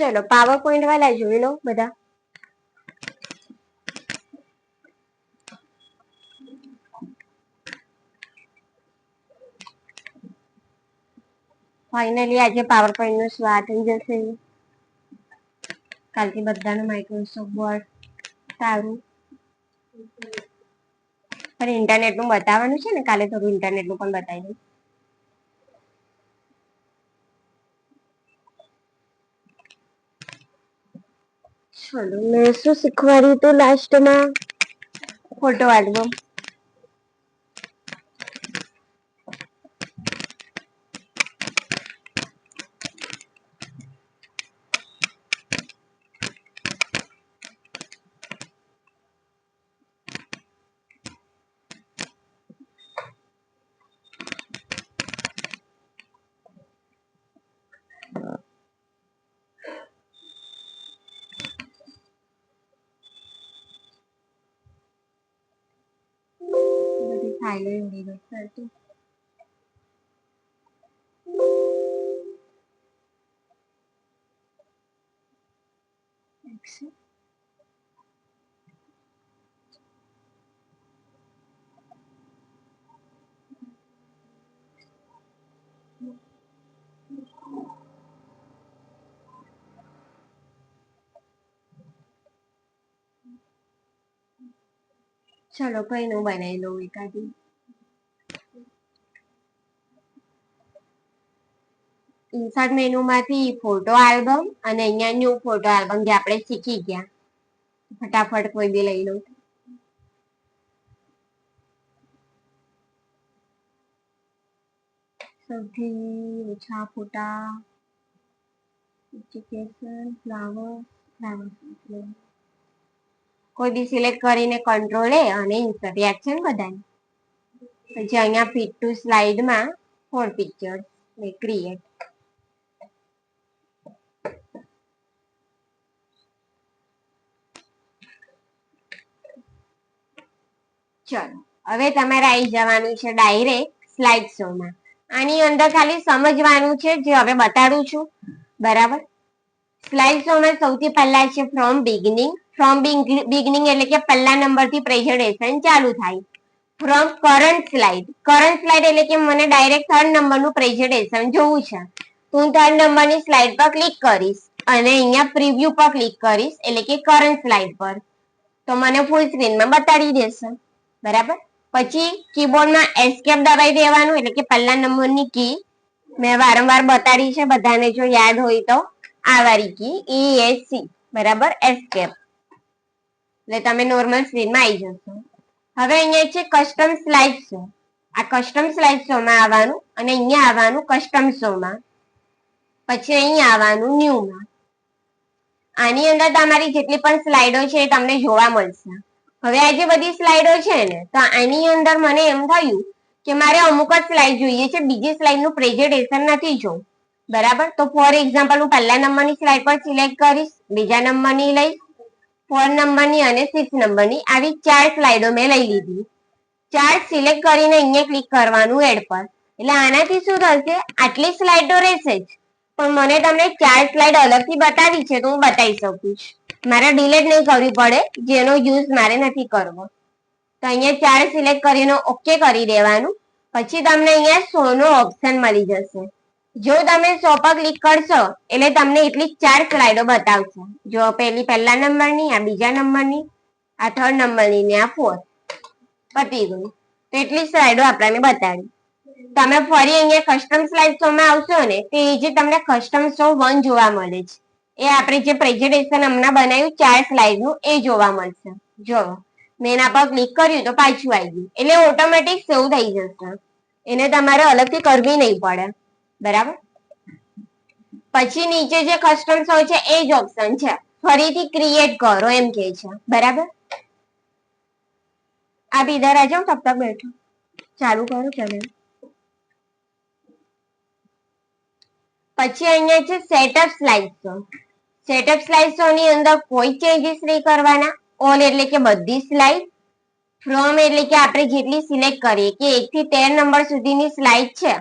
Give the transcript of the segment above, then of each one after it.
ચલો power point વાળા જોઈ લો બધા. ફાઇનલી આજે પાવર પોઈન્ટ નું સ્વાદ થઈ જશે. કાલથી બધાનું માઇક્રોસોફ્ટ વર્ડ સારું. પણ ઇન્ટરનેટ નું બતાવવાનું છે ને, કાલે થોડું ઇન્ટરનેટ નું પણ બતાવી દઉં. ચલો મેં શું શીખવાડ્યું હતું લાસ્ટમાં? Photo album. બધી ફાઇલો ડિલીટ કરતી. ચલો કઈ નું બનાવી લઉં એકાદી. ઇન્સર્ટ મેનુ માંથી ફોટો આલ્બમ અને અહીંયા ન્યૂ ફોટો આલ્બમ જે આપણે શીખી ગયા. ફટાફટ કોઈ બી લઈ લઉં. સૌથી ઓછા ફોટા ફ્લાવર. કોઈ બી સિલેક્ટ કરીને કંટ્રોલ A અને ઇન્સર્ટ યાદ છે ને બધાને. પછી અહીંયા ફિટ ટુ સ્લાઇડમાં 4 પિક્ચર્સ ને ક્રિએટ. ચલો હવે તમારે આવી જવાનું છે ડાયરેક્ટ સ્લાઇડ શો માં. આની અંદર ખાલી સમજવાનું છે જે હવે બતાડું છું, બરાબર. સ્લાઇડ શો માં સૌથી પહેલા છે ફ્રોમ બિગિનિંગ. ફ્રોમ બિગિનિંગ એટલે કે પહેલા નંબર થી પ્રેઝન્ટેશન ચાલુ થાય. From current slide. Current slide એટલે કે મને ડાયરેક્ટ 3rd નંબરનું પ્રેઝન્ટેશન જોવું છે, તો હું 3rd નંબરની સ્લાઇડ પર ક્લિક કરીશ અને અહીંયા પ્રિવ્યુ પર ક્લિક કરીશ એટલે કે કરન્ટ સ્લાઇડ પર, તો મને ફૂલ સ્ક્રીનમાં બતાડી દેશે, બરાબર. પછી કીબોર્ડમાં એસ્કેપ દબાવી દેવાનું એટલે કે પહેલા નંબરની કી મેં વારંવાર બતાડી છે બધાને, જો યાદ હોય તો આ વાળી કી ESC, બરાબર, એસ્કેપ, એટલે તમે નોર્મલ સ્ક્રીનમાં આવી જશો. હવે અહીંયા છે કસ્ટમ સ્લાઇડ શો. આ કસ્ટમ સ્લાઇડ શો માં આવવાનું અને અહીંયા આવવાનું કસ્ટમ શો માં, પછી અહીંયા આવવાનું ન્યૂ માં. આની અંદર તમારી જેટલી પણ સ્લાઇડો છે એ તમને જોવા મળશે. હવે આ જે બધી સ્લાઇડો છે ને, તો આની અંદર મને એમ થયું કે મારે અમુક જ સ્લાઇડ જોઈએ છે, બીજી સ્લાઇડ નું પ્રેઝન્ટેશન નથી જોવું, બરાબર. તો ફોર એક્ઝામ્પલ હું પહેલા નંબરની સ્લાઇડ પર સિલેક્ટ કરીશ, બીજા નંબરની લઈશ, 4 નંબરની અને 6 નંબરની, આવી 4 સ્લાઇડો મેં લઈ લીધી. 4 સિલેક્ટ કરીને અહીંયા ક્લિક કરવાનું એડ પર. એટલે આનાથી શું થશે, આટલી સ્લાઇડો રહેશે જ, પણ મને તમને 4 સ્લાઇડ અલગથી બતાવી છે તો હું બતાવી શકું છું. મારે ડિલીટ નહીં કરવી પડે, જેનો યુઝ મારે નથી કરવો. તો અહીંયા 4 સિલેક્ટ કરીને ઓકે કરી દેવાનું. પછી તમને અહીંયા શો નો ઓપ્શન મળી જશે. જો તમે શો પર ક્લિક કરશો એટલે તમને એટલી 4 સ્લાઇડો બતાવશે. જો પહેલા નંબરની, આ બીજા નંબરની, આ 3rd નંબરની ને આ 4th. પતી ગયું. તો એટલી સ્લાઇડો આપણને બતાડી. તમે ફરી અહીંયા કસ્ટમ સ્લાઇડ શો માં આવશો ને, તો એ જે તમને કસ્ટમ શો 1 જોવા મળે છે, એ આપણે જે પ્રેઝન્ટેશન હમણાં બનાવ્યું 4 સ્લાઇડ નું એ જોવા મળશે. જો મેં એના પર ક્લિક કર્યું તો પાછું આવી ગયું, એટલે ઓટોમેટિક સેવ થઈ જશે. એને તમારે અલગથી કરવી નહીં પડે, બરાબર. પછી નીચે જે કસ્ટમ શો છે એ જ ઓપ્શન છે, ફરીથી ક્રિએટ કરો એમ કે છે, બરાબર. आप इधर आ जाओ, तब तक बैठो, चालू करो चले. પછી અહીંયા છે setup slide show. Setup slide show ની અંદર કોઈ ચેન્જીસ નહીં કરવાના. ઓલ એટલે કે બધી સ્લાઇડ. ફ્રોમ એટલે કે આપણે જેટલી સિલેક્ટ કરીએ, કે 1 થી 13 નંબર સુધીની સ્લાઇડ છે,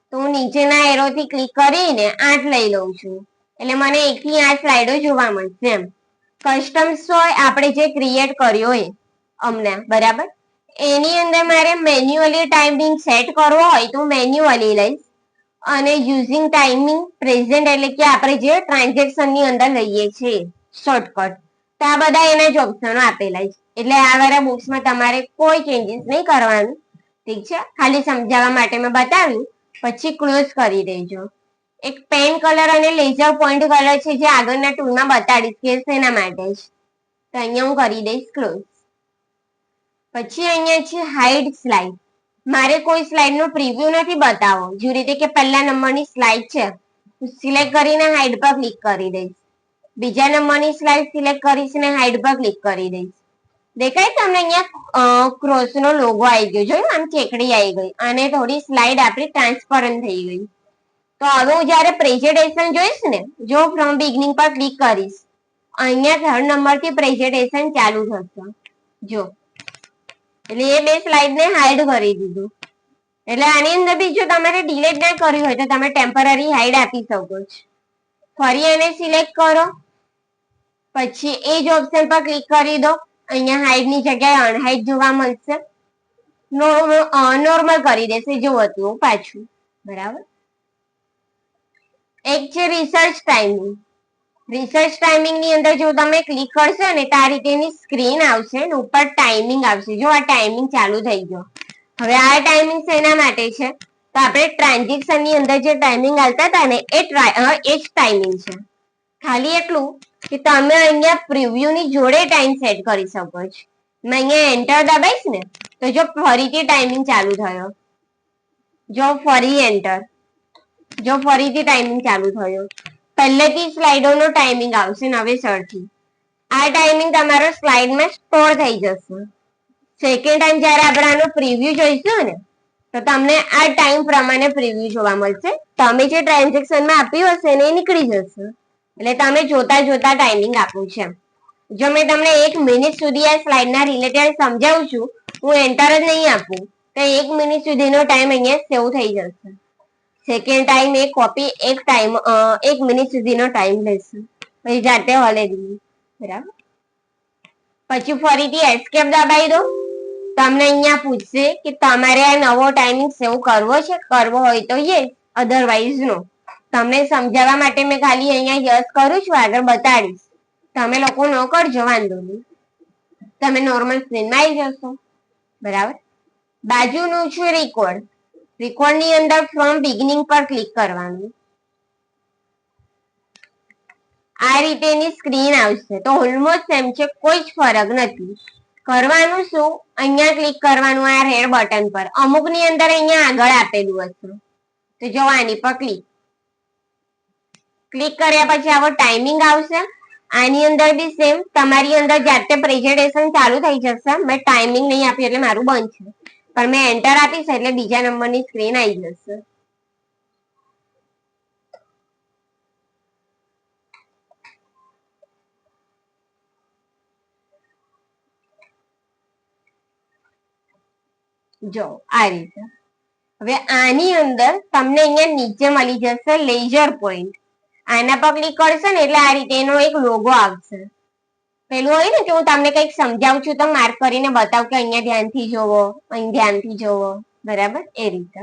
તો હું નીચેના એરોથી ક્લિક કરીને 8 લઈ લઉં છું. એટલે મને 1 થી 8 સ્લાઇડો જોવા મળશે એમ. કસ્ટમ્સ હોય આપણે જે ક્રિએટ કર્યો હોય અમને, બરાબર, એની અંદર મારે મેન્યુઅલી ટાઈમિંગ સેટ કરવો હોય તો મેન્યુઅલી લઈશ, અને યુઝિંગ ટાઈમિંગ પ્રેઝન્ટ એટલે કે આપણે જે ટ્રાન્ઝેક્શન ની અંદર લઈએ છીએ શોર્ટકટ, તો આ બધા એના જ ઓપ્શનો આપેલા છે. એટલે આ વાળા બુક્સમાં તમારે કોઈ ચેન્જીસ નહીં કરવાનું, ઠીક છે. ખાલી સમજાવવા માટે મેં બતાવ્યું, પછી ક્લોઝ કરી દેજો. એક પેન કલર અને લેઝર પોઈન્ટ કલર છે જે આગળના ટૂલમાં બતાડીશ કે શેના માટે છે, તો અહીંયા હું કરી દઈશ ક્લોઝ. પછી અહીંયા છે હાઇડ સ્લાઇડ. મારે કોઈ સ્લાઇડ નો પ્રિવ્યુ નથી બતાવો, જે રીતે કે પહેલા નંબરની સ્લાઇડ છે, સિલેક્ટ કરીને હાઇડ પર ક્લિક કરી દઈશ. બીજા નંબરની સ્લાઇડ સિલેક્ટ કરીશ ને હાઇડ પર ક્લિક કરી દઈશ. દેખાય તમને અહીંયા ક્રોસ નો લોગો આવી ગયો, જોયું, આમ ચેકડી આવી ગઈ અને થોડી સ્લાઇડ આપણી ટ્રાન્સપરન્ટ થઈ ગઈ. તો હવે હું જયારે પ્રેઝન્ટેશન જોઈશ ને, જો ફ્રોમ બિગનિંગ પર ક્લિક કરીશ, અહીંયા 3rd નંબર થી પ્રેઝન્ટેશન ચાલુ થશે, જો. એટલે એ 2 સ્લાઇડ ને હાઇડ કરી દીધું. એટલે આની અંદર બી જો તમારે ડિલીટ ના કરવી હોય તો તમે ટેમ્પરરી હાઇડ આપી શકો છો. ફરી એને સિલેક્ટ કરો, પછી એ જ ઓપ્શન પર ક્લિક કરી દો. અહીંયા હાઇડ ની જગ્યાએ અનહાઇડ જોવા મળશે. નોર્મલ કરી દેશે, જો હતું પાછું, બરાબર. એક છે રિસર્ચ ટાઈમિંગ. રિસર્ચ ટાઈમિંગ ની અંદર જો તમે ક્લિક કરશો ને તો આ રીતેની સ્ક્રીન આવશે ને ઉપર ટાઈમિંગ આવશે. જો આ ટાઈમિંગ ચાલુ થઈ ગયો. હવે આ ટાઈમિંગ શેના માટે છે, તો આપણે ટ્રાન્ઝેક્શન ની અંદર જે ટાઈમિંગ આવતા હતા ને એ જ ટાઈમિંગ છે. ખાલી એટલું કે તમે અહીંયા પ્રિવ્યુ ની જોડે ટાઈમ સેટ કરી શકો છો. મેં અહીંયા એન્ટર દબાઈશ ને તો જો ફરીથી ટાઈમિંગ ચાલુ થયો, જો ફરી એન્ટર, જો ફરીથી ટાઈમિંગ ચાલુ થયો. પહેલેથી સ્લાઇડોનો ટાઈમિંગ આવશે નવેસરથી. આ ટાઈમિંગ તમારો સ્લાઇડમાં સ્ટોર થઈ જશે. સેકન્ડ ટાઈમ જયારે આપણે આનો પ્રિવ્યુ જોઈશું ને તો તમને આ ટાઈમ પ્રમાણે પ્રિવ્યુ જોવા મળશે. તમે જે ટ્રાન્ઝેક્શનમાં આપ્યું હશે ને એ નીકળી જશે. એટલે તમે જોતા જોતા ટાઈમિંગ આપવું છે. જો મેં તમને 1 મિનિટ સુધી આ સ્લાઇડના રિલેટેડ સમજાવું છું, હું એન્ટર જ નહીં આપું તો 1 મિનિટ સુધીનો ટાઈમ અહીંયા સેવ થઈ જશે. સેકન્ડ ટાઈમ એ કોપી 1 મિનિટ સુધીનો ટાઈમ લેશે, પછી જાતે હલે દીધી, બરાબર. પછી ફરીથી એસ્કેપ દબાવી દો. તમને અહીંયા પૂછશે કે તમારે આ નવો ટાઈમિંગ સેવ કરવો છે, કરવો હોય તો યસ, અધરવાઇઝ નો. તમને સમજાવવા માટે મેં ખાલી અહીંયા યસ કરું છું, આગળ બતાડીશ. તમે લોકો ન કરજો, વાંધો નહીં, તમે નોર્મલ સ્ક્રીનમાં આવી જશો, બરાબર. બાજુનું છે રેકોર્ડ. રેકોર્ડ ની અંદર ફ્રોમ બિગિનિંગ પર ક્લિક કરવાનું. આ રીતેની સ્ક્રીન આવશે. તો ઓલમોસ્ટ સેમ છે, કોઈ જ ફરક નથી. કરવાનું શું, અહીંયા ક્લિક કરવાનું આ રેડ બટન પર. અમુક ની અંદર અહીંયા આગળ આપેલું હશે, તો જો આની પર ક્લિક કર્યા પછી આવો ટાઈમિંગ આવશે. આની અંદર બી સેમ, તમારી અંદર જાતે પ્રેઝન્ટેશન ચાલુ થઈ જશે. મેં ટાઈમિંગ નહીં આપી એટલે મારું બંધ છે, પણ મેં એન્ટર આપીશ એટલે બીજા નંબરની સ્ક્રીન આવી જશે. જો આ રીતે. હવે આની અંદર તમને અહીંયા નીચે મળી જશે લેઝર પોઈન્ટ. આના પર ક્લિક કરશો ને એટલે આ રીતે એનો એક લોગો આવશે. પેલું હોય ને કે હું તમને કંઈક સમજાવું છું તો માર્ક કરીને બતાવ કે અહીંયા ધ્યાનથી જોવો, અહીં ધ્યાનથી જોવો, બરાબર, એ રીતે.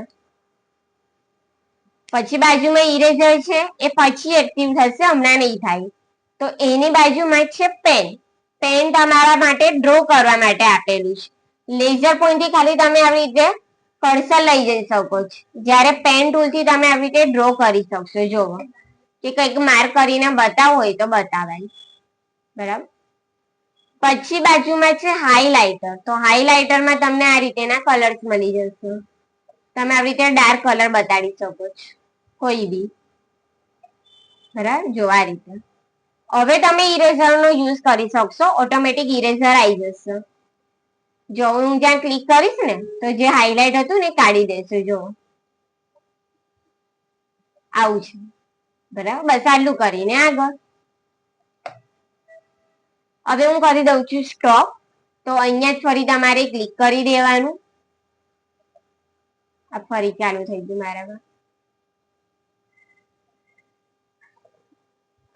પછી બાજુમાં ઇરેઝર છે, એ પછી એક્ટિવ થશે, હમણાં નહીં થાય. તો એની બાજુમાં છે પેન. પેન તમારા માટે ડ્રો કરવા માટે આપેલું છે. લેઝર પોઈન્ટ થી ખાલી તમે આવી રીતે કર્સર લઈ જઈ શકો છો. જ્યારે પેન ટૂલ થી તમે આવી રીતે ડ્રો કરી શકશો. જોવો કે કંઈક માર્ક કરીને બતાવો હોય તો બતાવાય, બરાબર. પછી બાજુમાં છે હાઇલાઇટર. તો હાઇલાઇટરમાં તમને આ રીતેના કલર્સ મળી જશે. તમે આવી રીતે ડાર્ક કલર બતાડી શકો છો, કોઈ બી, બરાબર. જો આ રીતે. હવે તમે ઇરેઝર નો યુઝ કરી શકશો, ઓટોમેટિક ઇરેઝર આવી જશે. જો હું જ્યાં ક્લિક કરીશ ને તો જે હાઇલાઇટ હતું ને કાઢી દેશે. જો આવું છે, બરાબર. બસ આટલું કરીને આગળ. હવે હું કરી દઉં છું સ્ટોપ. તો અહીંયા જ ફરી તમારે ક્લિક કરી દેવાનું. આ ફરી ચાલુ થઈ ગયું મારામાં.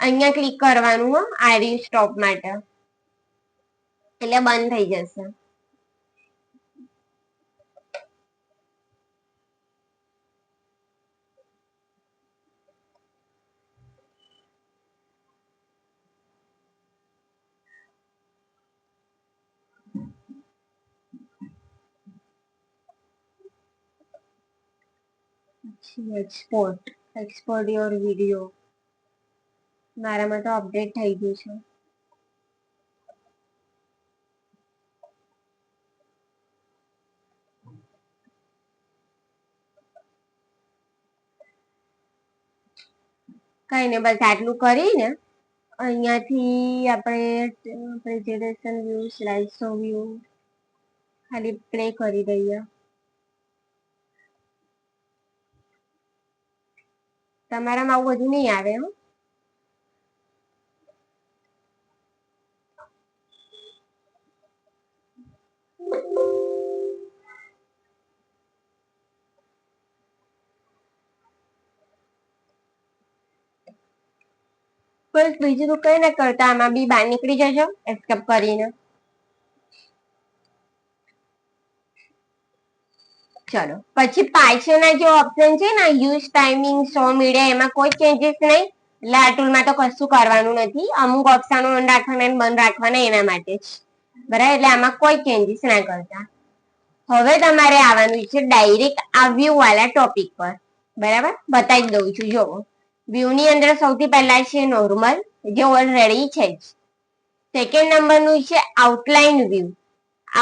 અહીંયા ક્લિક કરવાનું હો, આર યુ સ્ટોપ માટે, એટલે બંધ થઈ જશે. એક્સપોર્ટ યોર વિડીયો, મારામાં તો અપડેટ થઈ ગયું છે. કઈ ને બસ આટલું કરીને અહીંયાથી આપણે presentation view, slide show view ખાલી પ્લે કરી દઈએ. તમારામાં આવું બધું નહીં આવે હો. બસ બીજું તો કઈ ના કરતા, આમાં બી બહાર નીકળી જજો એસ્કેપ કરીને. ચલો પછી પાછળના જે ઓપ્શન છે ને, યુઝ ટાઈમિંગ, શો મીડિયા, એમાં કોઈ ચેન્જીસ નહીં. એટલે આ ટૂલમાં તો કશું કરવાનું નથી. અમુક ઓપ્શનો ઓન રાખવાના બંધ રાખવાના એના માટે જ, બરાબર. એટલે આમાં કોઈ ચેન્જીસ ના કરતા. હવે તમારે આવવાનું છે ડાયરેક્ટ આ વ્યૂ વાળા ટોપિક પર, બરાબર. બતાવી દઉં છું. જોવો, વ્યૂ ની અંદર સૌથી પહેલા છે નોર્મલ, જે ઓલરેડી છે જ. સેકન્ડ નંબરનું છે આઉટલાઈન વ્યૂ.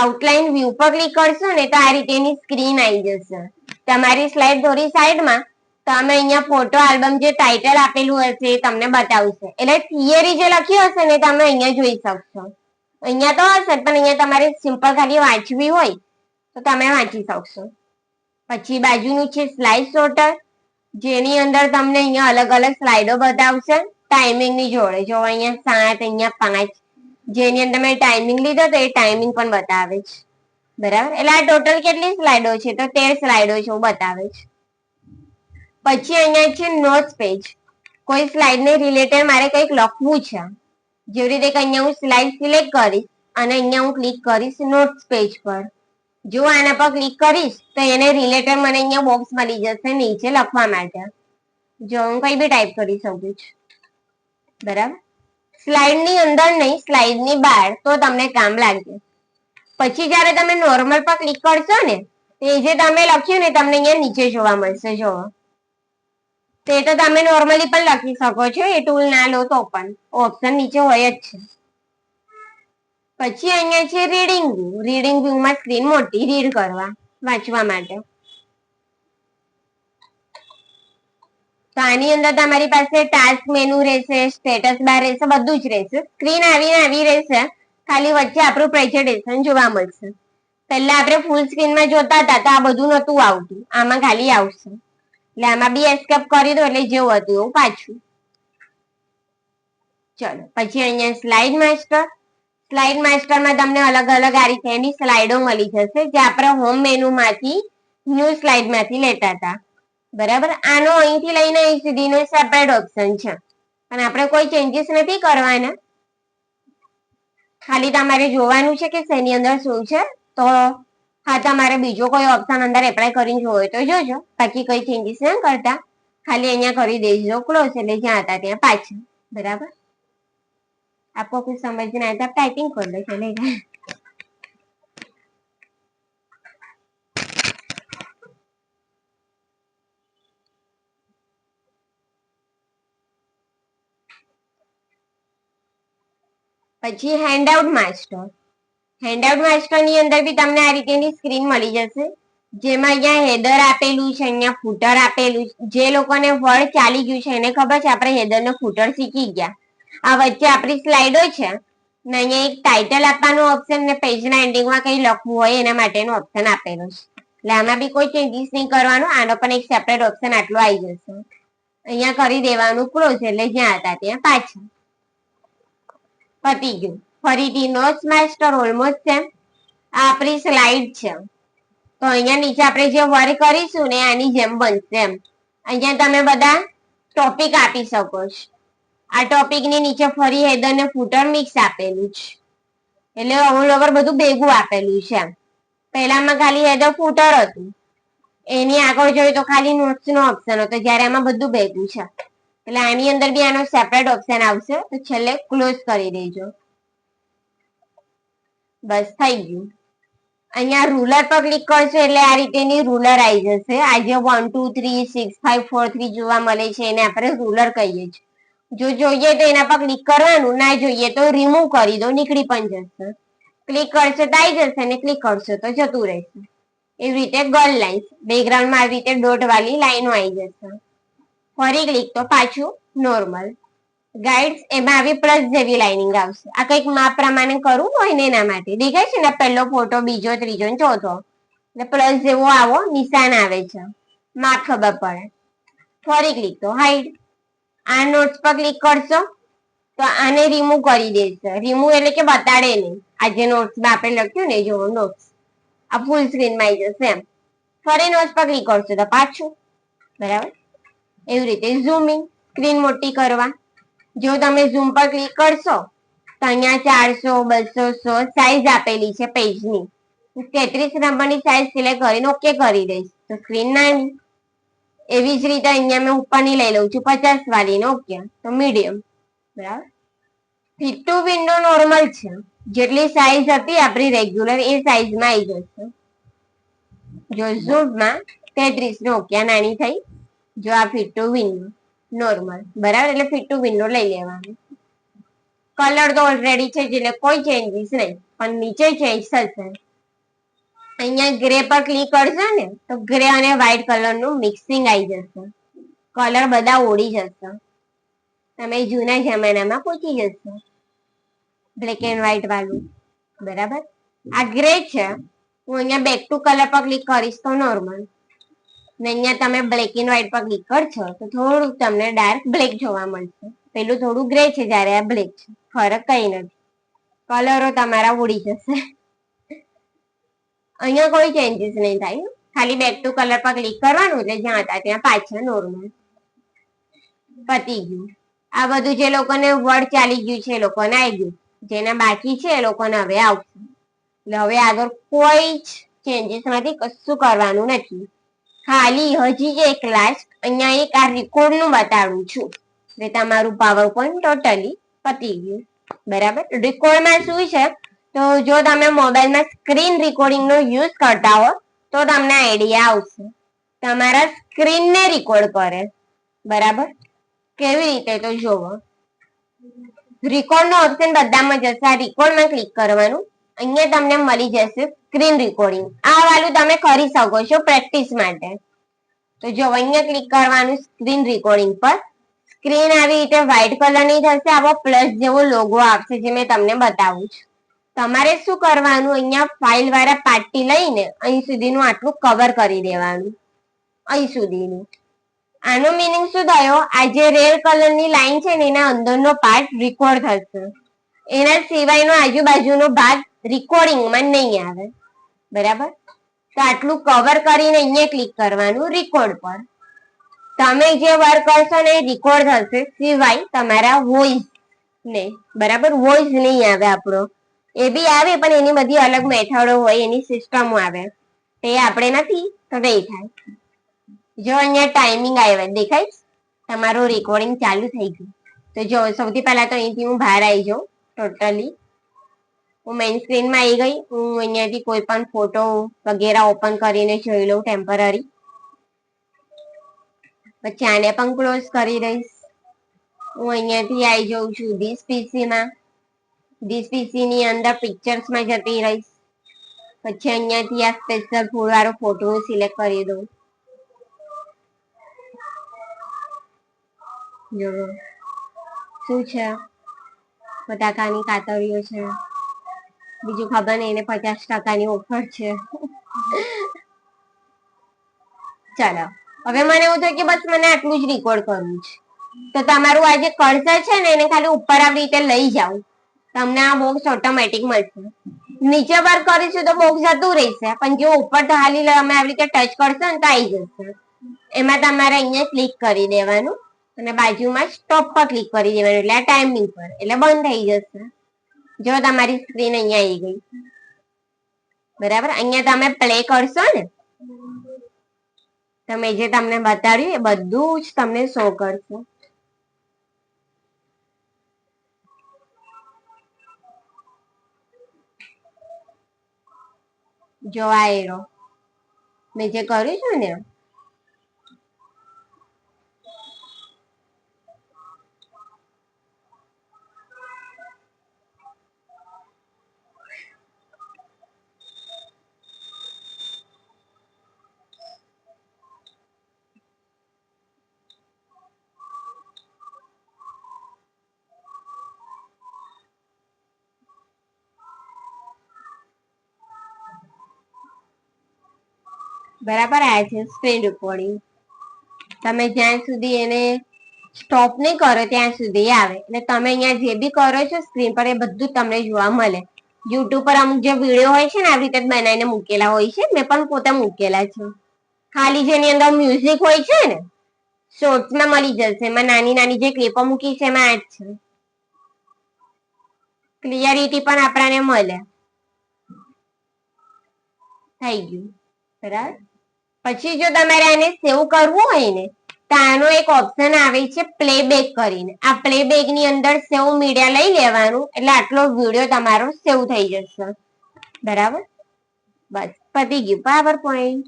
આઉટલાઈન વ્યૂ પર ક્લિક કરશો ને તો આ રીતેની સ્ક્રીન આવી જશે. તમારી સ્લાઇડ થોડી સાઈડમાં, તમે અહીંયા ફોટો આલ્બમ જે ટાઇટલ આપેલું હશે એ તમને બતાવશે. એટલે થિયરી જે લખ્યું હશે ને તમે અહીંયા જોઈ શકશો. અહીંયા તો હશે પણ અહીંયા તમારે સિમ્પલ ખાલી વાંચવી હોય તો તમે વાંચી શકશો. પછી બાજુનું છે સ્લાઇડ સોર્ટર, જેની અંદર તમને અહીંયા અલગ અલગ સ્લાઇડો બતાવશે ટાઈમિંગ ની જોડે. જો અહીંયા 7, અહીંયા 5, જેની અંદર મેં ટાઈમિંગ લીધો તો એ ટાઈમિંગ પણ બતાવે છે, બરાબર. એટલે આ ટોટલ કેટલી સ્લાઇડો છે તો 13 સ્લાઇડો છે બતાવે છે. પછી અહીંયા છે નોટ્સ પેજ. કોઈ સ્લાઇડ ને રિલેટેડ મારે કંઈક લખવું છે, જેવી રીતે કે અહીંયા હું સ્લાઇડ સિલેક્ટ કરીશ અને અહીંયા હું ક્લિક કરીશ નોટ્સ પેજ પર. જો આના પર ક્લિક કરીશ તો એને રિલેટેડ મને અહીંયા બોક્સ મળી જશે નીચે લખવા માટે. જો હું કઈ બી ટાઈપ કરી શકું છું, બરાબર. સ્લાઇડ ની અંદર નહીં, સ્લાઇડ ની બહાર, તો તમને કામ લાગે. પછી જયારે તમે નોર્મલ પર ક્લિક કરશો ને, તે જે તમે લખ્યું ને તમને અહીંયા નીચે જોવા મળશે. જોવો, તે તો તમે નોર્મલી પણ લખી શકો છો, એ ટૂલ ના લો તો પણ ઓપ્શન નીચે હોય જ છે. પછી અહીંયા છે રીડિંગ વ્યૂ. રીડિંગ વ્યૂ માં સ્ક્રીન મોટી, રીડ કરવા, વાંચવા માટે. તો આની અંદર તમારી પાસે ટાસ્ક મેનુ રહેશે, સ્ટેટસ બાર રહેશે, બધું જ રહેશે. સ્ક્રીન આવી રહેશે, ખાલી વચ્ચે આપણું પ્રેઝન્ટેશન જોવા મળશે. પહેલા આપણે ફૂલ સ્ક્રીનમાં જોતા હતા તો આ બધું નતું આવતું, આમાં ખાલી આવશે. એટલે આમાં બી એસ્કેપ કરી દો એટલે જેવું હતું એવું પાછું. ચલો પછી અહીંયા સ્લાઇડ માસ્ટર. સ્લાઇડ માસ્ટરમાં તમને અલગ અલગ આ રીતેની સ્લાઇડો મળી જશે, જે આપણે હોમ મેનુ માંથી ન્યૂ સ્લાઇડ માંથી લેતા હતા, બરાબર. આનો અહીંથી લઈને અહીં સુધીનો સેપરેટ ઓપ્શન છે, અને આપણે કોઈ ચેન્જીસ નથી કરવાના. ખાલી તમારે જોવાનું છે કે શેની અંદર શું છે. તો હા, તમારે બીજો કોઈ ઓપ્શન અંદર એપ્લાય કરીને જોવો હોય તો જોજો, બાકી કઈ ચેન્જીસ ના કરતા. ખાલી અહીંયા કરી દેજો ક્લોઝ, એટલે જ્યાં હતા ત્યાં પાછા, બરાબર. आपको कुछ समझ नहीं आया तो आप टाइपिंग कर लो, चलेगा. પછી હેન્ડઆઉટ માસ્ટર. હેન્ડઆઉટ માસ્ટર ની અંદર બી તમને આ રીતેની સ્ક્રીન મળી જશે, જેમાં અહીંયા હેડર આપેલું છે, અહીંયા ફૂટર આપેલું છે. જે લોકોને વર્ડ ચાલી ગયું છે એને ખબર છે આપણે હેડર ને ફૂટર શીખી ગયા. આ વચ્ચે આપણી સ્લાઇડો છે ને અહીંયા એક ટાઇટલ આપવાનું ઓપ્શન ને પેજના એન્ડિંગમાં કઈ લખવું હોય એના માટેનું ઓપ્શન આપેલું છે. એટલે આમાં બી કોઈ ચેન્જીસ નહીં કરવાનું. આનો પણ એક સેપરેટ ઓપ્શન આટલો આવી જશે. અહીંયા કરી દેવાનું ક્લોઝ, એટલે જ્યાં હતા ત્યાં પાછા. પતી ગયું. ફરીથી નોટ્સ માસ્ટર ઓલમોસ્ટ સેમ. આ આપણી સ્લાઇડ છે, તો અહીંયા નીચે આપણે જે વર્ક કરીશું ને આની જેમ બનશે એમ. અહીંયા તમે બધા ટોપિક આપી શકો છો. આ ટોપિક ની નીચે ફરી હેડર ને ફૂટર મિક્સ આપેલું છે, એટલે ઓલ ઓવર બધું ભેગું આપેલું છે. પહેલામાં ખાલી હેડર ફૂટર હતું, એની આગળ જોયું તો ખાલી નોટ્સ નો ઓપ્શન હતો, જ્યારે આમાં બધું ભેગું છે. એટલે આની અંદર બી આનો સેપરેટ ઓપ્શન આવશે, તો છેલ્લે ક્લોઝ કરી દેજો. બસ થઈ ગયું. અહીંયા રૂલર પર ક્લિક કરશો એટલે આ રીતેની રૂલર આવી જશે. આ જે 1 2 3 6 5 4 3 જોવા મળે છે એને આપણે રૂલર કહીએ છીએ. જો જોઈએ તો એના પર ક્લિક કરવાનું, ના જોઈએ તો રિમૂવ કરી દો, નીકળી પણ જશે. ક્લિક કરશો તો આવી જશે અને ક્લિક કરશો તો જતું રહેશે. એવી રીતે ગર્લ લાઈન બેકગ્રાઉન્ડમાં આવી રીતે ડોટ વાળી લાઈનો આવી જશે. ફરી ક્લિક તો પાછું નોર્મલ. ગાઈડ્સ એમાં આવી પ્લસ જેવી લાઇનિંગ આવશે. આ કંઈક માપ પ્રમાણે કરવું હોય ને એના માટે. દેખાય છે ને પહેલો ફોટો, બીજો, ત્રીજો ને ચોથો, એટલે પ્લસ જેવો આવો નિશાન આવે છે, માપ ખબર પડે. ફરી ક્લિક તો હાઈડ. આ નોટ્સ પર ક્લિક કરશો તો આને રિમૂવ કરી દેશે. રિમૂવ એટલે કે બતાડે નહીં. આ જે નોટ્સમાં આપણે લખ્યું ને જો નોટ્સ, આ ફૂલ સ્ક્રીનમાં આવી જશે એમ. ફરી નોટ્સ પર ક્લિક કરશો તો પાછું, બરાબર. એવી રીતે ઝૂમિંગ, સ્ક્રીન મોટી કરવા. જો તમે ઝૂમ પર ક્લિક કરશો તો અહીંયા 400, 200, 100 સાઈઝ આપેલી છે પેજની. 33 નંબરની સાઈઝ સિલેક્ટ કરીને ઓકે કરી દઈશ તો સ્ક્રીન નાની. એવી જ રીતે અહીંયા મેં ઉપરની લઈ લઉં છું 50 વાળી ને ઓકે તો મીડિયમ, બરાબર. ફિટ ટુ વિન્ડો નોર્મલ છે, જેટલી સાઈઝ હતી આપણી રેગ્યુલર એ સાઈઝમાં આવી જશે. જો ઝૂમમાં 33 ને ઓકે નાની થઈ. જો આ ફિટ ટુ વિન્ડો નોર્મલ, બરાબર. એટલે ફિટ ટુ વિન્ડો લઈ લેવાનું. કલર તો ઓલરેડી છે એટલે કોઈ ચેન્જીસ નહીં, પણ નીચે ચેન્જ થશે. અહીંયા ગ્રે પર ક્લિક કરશો ને તો ગ્રે અને વ્હાઈટ કલરનું મિક્સિંગ આવી જશે. કલર બધા ઉડી જશે. તમે જૂના જમાનામાં પહોંચી જશો. બ્લેક એન્ડ વ્હાઈટ વાળું, બરાબર. આ ગ્રે છે, હું અહીંયા બેક ટુ કલર પર ક્લિક કરીશ તો નોર્મલ. ને અહીંયા તમે બ્લેક એન્ડ વ્હાઈટ પર ક્લિક કરશો તો થોડું તમને ડાર્ક બ્લેક જોવા મળશે. પેલું થોડું ગ્રે છે જ્યારે આ બ્લેક છે, ફરક કઈ નથી. કલરો તમારા ઉડી જશે. અહીંયા કોઈ ચેન્જીસ નહીં થાય, ખાલી બેક ટુ કલર પર ક્લિક કરવાનું એટલે જ્યાં હતા ત્યાં પાછા નોર્મલ. પતી ગયું. આ બધું જે લોકોને વર્ડ ચાલી ગયું છે એ લોકોને આવી ગયું, જેના બાકી છે એ લોકોને હવે આવશે. એટલે હવે આગળ કોઈ જ ચેન્જીસ નથી, કશું કરવાનું નથી. ખાલી હજી જે એક લાસ્ટ અહીંયા એક આ રેકોર્ડ નું બતાડું છું, એટલે તમારું પાવર પોઈન્ટ ટોટલી પતી ગયું, બરાબર. રેકોર્ડમાં શું છે, તો જો તમે મોબાઈલમાં સ્ક્રીન રેકોર્ડિંગ નો યુઝ કરતા હો તો તમને આઈડિયા આવશે. તમારા સ્ક્રીનને રેકોર્ડ કરે, બરાબર. કેવી રીતે તો જોવો. રેકોર્ડ નો ઓપ્શન બધામાં જશે, આ રેકોર્ડમાં ક્લિક કરવાનું. અહીંયા તમને મળી જશે સ્ક્રીન રેકોર્ડિંગ. આ વાળું તમે કરી શકો છો પ્રેક્ટિસ માટે. તો જો અહીંયા ક્લિક કરવાનું સ્ક્રીન રેકોર્ડિંગ પર. સ્ક્રીન આવી રીતે વ્હાઈટ કલરની થશે, આવો પ્લસ જેવો લોગો આવશે જે મેં તમને બતાવું છું. તમારે શું કરવાનું, અહીંયા ફાઇલ વાળા પાર્ટી લઈને અહીં સુધીનું આટલું કવર કરી દેવાનું, અહીં સુધીનું. આનો મિનિંગ શું થયો, આ જે રેડ કલરની લાઈન છે ને એના અંદરનો પાર્ટ રેકોર્ડ થશે, એના સિવાયનો આજુબાજુનો ભાગ રેકોર્ડિંગમાં નહીં આવે, બરાબર. તો આટલું કવર કરીને અહીંયા ક્લિક કરવાનું રેકોર્ડ પર. તમે જે વર્ક કરશો ને એ રેકોર્ડ થશે, સિવાય તમારા વોઇસ ને, બરાબર. વોઇસ નહીં આવે આપણો, એ બી આવે પણ એની બધી અલગ મેથડો હોય, એની સિસ્ટમો આવે, એ આપણે નથી તો નહીં થાય. જો અહીંયા ટાઈમિંગ આવે દેખાય, તમારું રેકોર્ડિંગ ચાલુ થઈ ગયું. તો જો સૌથી પહેલા તો અહીંથી હું બહાર આવી જાઉં ટોટલી. હું મેઇન સ્ક્રીનમાં આવી ગઈ. હું અહીંયાથી કોઈ પણ ફોટો વગેરે ઓપન કરીને જોઈ લઉં ટેમ્પરરી. પછી આને પણ ક્લોઝ કરી દઈશ. હું અહીંયાથી આવી જાઉં છું ધીસ પીસીમાં. ધીસ પીસી ની અંદર પિક્ચર્સમાં જતી રહીશ. પછી અહીંયાથી આ સ્પેશિયલ ફૂલ વાળો ફોટો સિલેક્ટ કરી દઉં. જો શું છે, બટાકાની કાતરીઓ છે, બીજું ખબર નહીં, એને 50% ઓફર છે. ચાલો હવે મને એવું થયું કે બસ મને આટલું જ રેકોર્ડ કરવું છે. તો તમારું આ જે કર્સર છે ને એને ખાલી ઉપર આવી રીતે લઈ જાઓ, તમને આ બોક્સ ઓટોમેટિક મળશે. નીચે પર કરીશું તો બોક્સ જતું રહેશે, પણ જો ઉપર તો હાલી તમે આવી રીતે ટચ કરશો ને તો આવી જશે. એમાં તમારે અહીંયા ક્લિક કરી દેવાનું. અને બાજુમાં સ્ટોપ પર ક્લિક કરી દેવાનું એટલે આ ટાઈમિંગ પર એટલે બંધ થઈ જશે. જો તમારી સ્ક્રીન અહીંયા આવી ગઈ, બરાબર. અહીંયા તમે પ્લે કરશો ને, તમે જે તમને બતાડ્યું એ બધું જ તમને શો કરશે. જો આ એરો મેં જે કર્યું છે ને, બરાબર આ છે સ્ક્રીન રેકોર્ડિંગ. તમે જ્યાં સુધી એને સ્ટોપ નહીં કરો ત્યાં સુધી આવે. એટલે તમે અહીંયા જે બી કરો છો સ્ક્રીન પર એ બધું તમને જોવા મળે. યુટ્યુબ પર અમુક જે વિડીયો હોય છે ને આવી રીતે બનાવીને મૂકેલા હોય છે, મેં પણ પોતે મૂકેલા છે. ખાલી જેની અંદર મ્યુઝિક હોય છે ને, શોર્ટ્સમાં મળી જશે. એમાં નાની નાની જે ક્લિપો મૂકી છે એમાં આ જ છે. ક્લિયરિટી પણ આપણને મળે. થઈ ગયું બરાબર. પછી જો તમારે આને સેવ કરવું હોય ને, તો આનો એક ઓપ્શન આવે છે પ્લેબેક કરીને. આ પ્લેબેક ની અંદર સેવ મીડિયા લઈ લેવાનું એટલે આટલો વિડીયો તમારો સેવ થઈ જશે. બરાબર, બસ પતી ગયું. પાવર પોઈન્ટ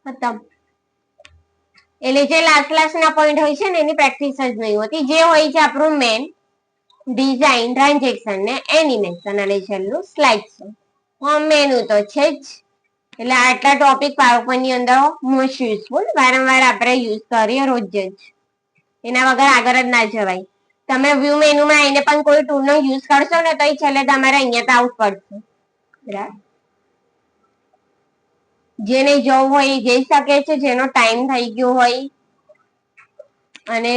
ખતમ. એટલે જે લાસ્ટ ના પોઈન્ટ હોય છે ને એની પ્રેક્ટિસ જ નહીં હોતી. જે હોય છે આપણું મેન ડિઝાઇન, ટ્રાન્ઝેક્શન ને એનિમેશન અને છેલ્લું સ્લાઇડ શો. મેનુ તો છે જ. એટલે આટલા ટોપિક પાવરપોઈન્ટ ની અંદર મોસ્ટ યુઝફુલ, વારંવાર આપણે યુઝ કરીએ રોજ જ. એના વગર આગળ જ ના જવાય. તમે વ્યૂ મેનુમાં આવીને પણ કોઈ ટૂલ નો યુઝ કરશો ને તો છેલ્લે તમારે અહીંયા તો આઉટ પડશે. બરાબર, જેને જવું હોય એ જઈ શકે છે, જેનો ટાઈમ થઈ ગયો હોય અને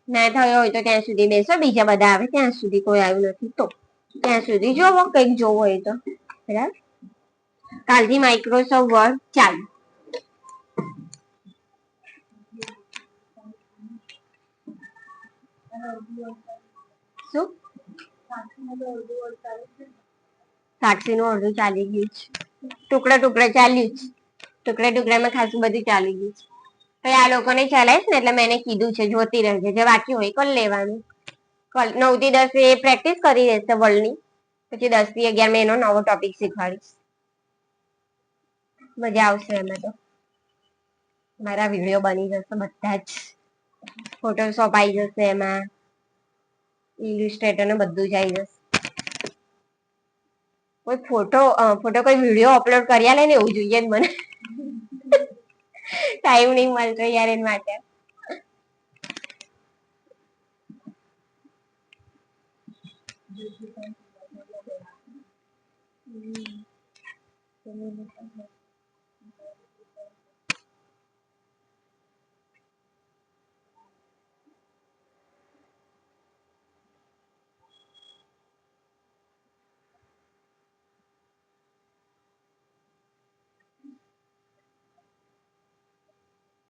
ના થયો હોય તો ત્યાં સુધી બેસો, બીજા બધા આવે ત્યાં સુધી. કોઈ આવ્યું નથી તો ત્યાં સુધી જોવો કંઈક જોવું હોય તો. બરાબર, કાલથી માઇક્રોસોફ્ટ વર્ડ ચાલુ. શું સાક્ષી નું અડધું ચાલી ગયું છે, ટુકડા ટુકડા ચાલ્યું છે. ટુકડા ટુકડામાં ખાસું બધું ચાલી ગયું છે. તો આ લોકોને ચલાવીશ ને એટલે મેં એને કીધું છે જોતી રહેજે, જે બાકી હોય કરી લેવાનું. 9 થી 10 એ પ્રેક્ટિસ કરી રહેશે વર્લ્ડ ની. પછી 10 થી 11 મેં એનો નવો ટોપિક શીખવાડીશ. મજા આવશે એમાં તો. મારા વિડીયો બની જશે બધા જ. ફોટોશોપ આવી જશે એમાં, ઇલિસ્ટ્રેટર ને બધું જ આવી જશે. કોઈ ફોટો કોઈ વિડીયો અપલોડ કર્યા લે ને એવું જોઈએ જ મને. ટાઈમ નહીં મળતો યાર એના માટે.